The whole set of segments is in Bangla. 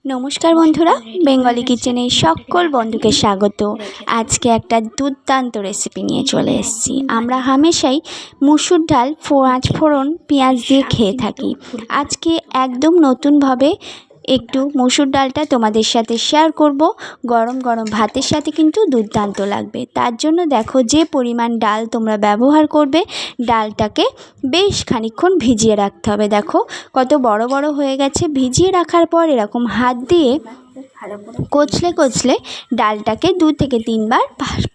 नमस्कार बंधुरा बेंगली किचेने सकल बंधुके स्वागत। आज के एक दुर्दान्त रेसिपि निये चले एसेछि। आमरा हमेशाई मुसुर डाल पाँच फोड़न पेঁয়াজ दिए खेये थाकी। आज के एकदम नतून भावे एकटू मसुर डालटा तोमादेर साथे शेयर करब। गरम गरम भातेर साथे किन्तु दुर्दान्त लागबे। तार जोन्नो देखो जे परिमाण डाल तोमरा व्यवहार करबे डालटाके बेश खानिकक्षण भिजिए राखते हबे। देखो कत बड़ो बड़ो हये गेछे। भिजिए राखार पर एरकम हाथ दिए कचले कचले डालटाके 2 থেকে 3 बार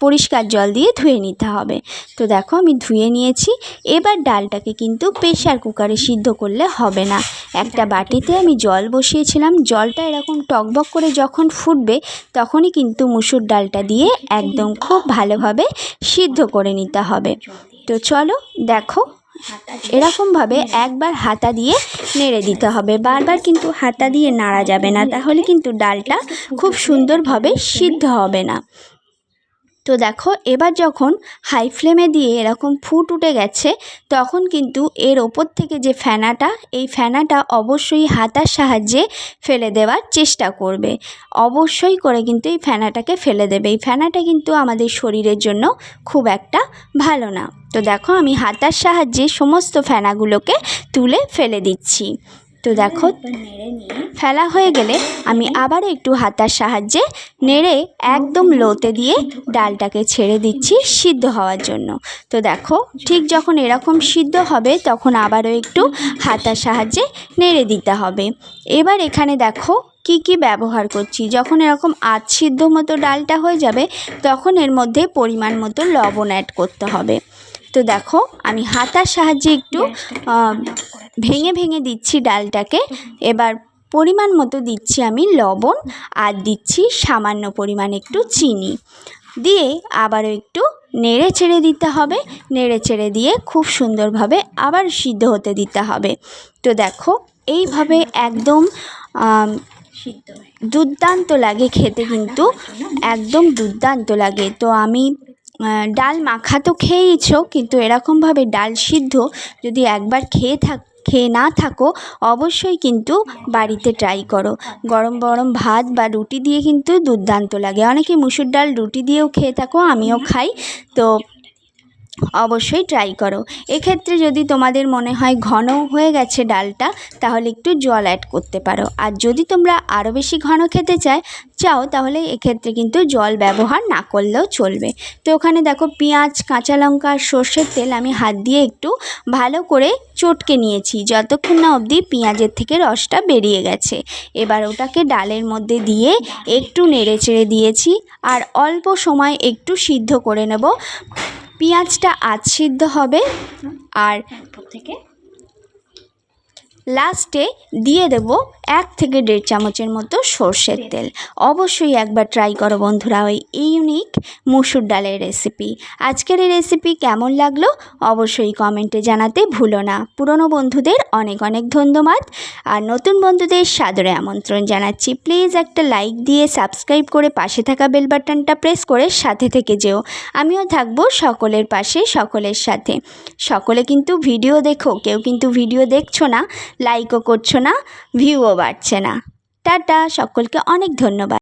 परिष्कार जल दिए धुए निते हबे। तो देखो आमी धुए निएछि। एबार डालटाके किन्तु प्रेसार कुकारे सिद्ध करले हबे ना। एकटा बाटीते आमी जल बसिएछिलाम। जलटा एरकम टकबक करे जखन फुटबे तखनई किन्तु मुसुर डालटा दिए एकदम खूब भालोभाबे सिद्ध करे निते हबे। तो चलो देखो एरकम भावे एक बार हाता दिए नेड़े दिते हबे। बार बार किन्तु हाता दिए नाड़ा जाबे ना, ताहले किन्तु डालटा खूब सुंदर भावे सिद्ध हबे ना। तो देखो एबार जखन हाई फ्लेमे दिए एरकम फुट उठे गेछे तखन किन्तु एर ओपर थेके जे फेनाटा एई फेनाटा अवश्यई हातार साहाज्ये फेले देवार चेष्टा करबे। अवश्यई करे किन्तु एई फेनाटाके फेले देबे। एई फेनाटा किन्तु आमादेर शरीरेर जोन्नो खूब एकटा भालो ना। तो देखो आमी हातार साहाज्ये समस्त फेनागुलोके तुले फेले दिচ্ছি। तो देखो फेला हो गेले आमी आबार एकटू हातार साहाज्ये नेड़े एकदम लोते दिए डालटाके छेड़े दिচ্ছি सिद्ध हওয়ার জন্য। तो देखो ठीक जखन एरकम सिद्ध हबे तखन आबारो एकटू हातार साहाज्ये नेड़े दिते हबे। एबार एखाने देखो की की व्यवहार करছি। যখন এরকম আধ সিদ্ধ মতো ডালটা হয়ে যাবে তখন এর মধ্যে পরিমাণ মতো লবণ অ্যাড করতে হবে। তো দেখো আমি হাতার সাহায্যে একটু ভেঙে ভেঙে দিচ্ছি ডালটাকে। এবার পরিমাণ মতো দিচ্ছি আমি লবণ আর দিচ্ছি সামান্য পরিমাণ একটু চিনি দিয়ে আবারও একটু নেড়ে চেড়ে দিতে হবে। নেড়ে চেড়ে দিয়ে খুব সুন্দরভাবে আবার সিদ্ধ হতে দিতে হবে। তো দেখো এইভাবে একদম দুর্দান্ত লাগে খেতে, কিন্তু একদম দুর্দান্ত লাগে। তো আমি ডাল মাখা তো খেয়েইছো, কিন্তু এরকমভাবে ডাল সিদ্ধ যদি একবার খেয়ে না থাকো অবশ্যই কিন্তু বাড়িতে ট্রাই করো। গরম গরম ভাত বা রুটি দিয়ে কিন্তু দুর্দান্ত লাগে। অনেকে মুসুর ডাল রুটি দিয়েও খেয়ে থাকো, আমিও খাই। তো অবশ্যই ট্রাই করো। এক্ষেত্রে যদি তোমাদের মনে হয় ঘন হয়ে গেছে ডালটা তাহলে একটু জল অ্যাড করতে পারো। আর যদি তোমরা আরও বেশি ঘন খেতে চাও তাহলে এক্ষেত্রে কিন্তু জল ব্যবহার না করলেও চলবে। তো ওখানে দেখো পেঁয়াজ, কাঁচা লঙ্কা আর সর্ষের তেল আমি হাত দিয়ে একটু ভালো করে চটকে নিয়েছি যতক্ষণ না অবধি পেঁয়াজের থেকে রসটা বেরিয়ে গেছে। এবার ওটাকে ডালের মধ্যে দিয়ে একটু নেড়ে চেড়ে দিয়েছি আর অল্প সময় একটু সিদ্ধ করে নেব। পেঁয়াজটা আধ সিদ্ধ হবে আর লাস্টে দিয়ে দেব 1 থেকে 1.5 চামচের মতো সর্ষের তেল। অবশ্যই একবার ট্রাই করো বন্ধুরা ওই ইউনিক মুসুর ডালের রেসিপি। আজকের এই রেসিপি কেমন লাগলো অবশ্যই কমেন্টে জানাতে ভুলো না। পুরনো বন্ধুদের অনেক অনেক ধন্যবাদ আর নতুন বন্ধুদের সাদরে আমন্ত্রণ জানাচ্ছি। প্লিজ একটা লাইক দিয়ে সাবস্ক্রাইব করে পাশে থাকা বেল বাটনটা প্রেস করে সাথে থেকে যেও। আমিও থাকবো সকলের পাশে, সকলের সাথে। সকলে কিন্তু ভিডিও দেখো, কেউ কিন্তু ভিডিও দেখছো না, লাইকও করছো না, ভিউও বাড়ছে না। টাটা, সকলকে অনেক ধন্যবাদ।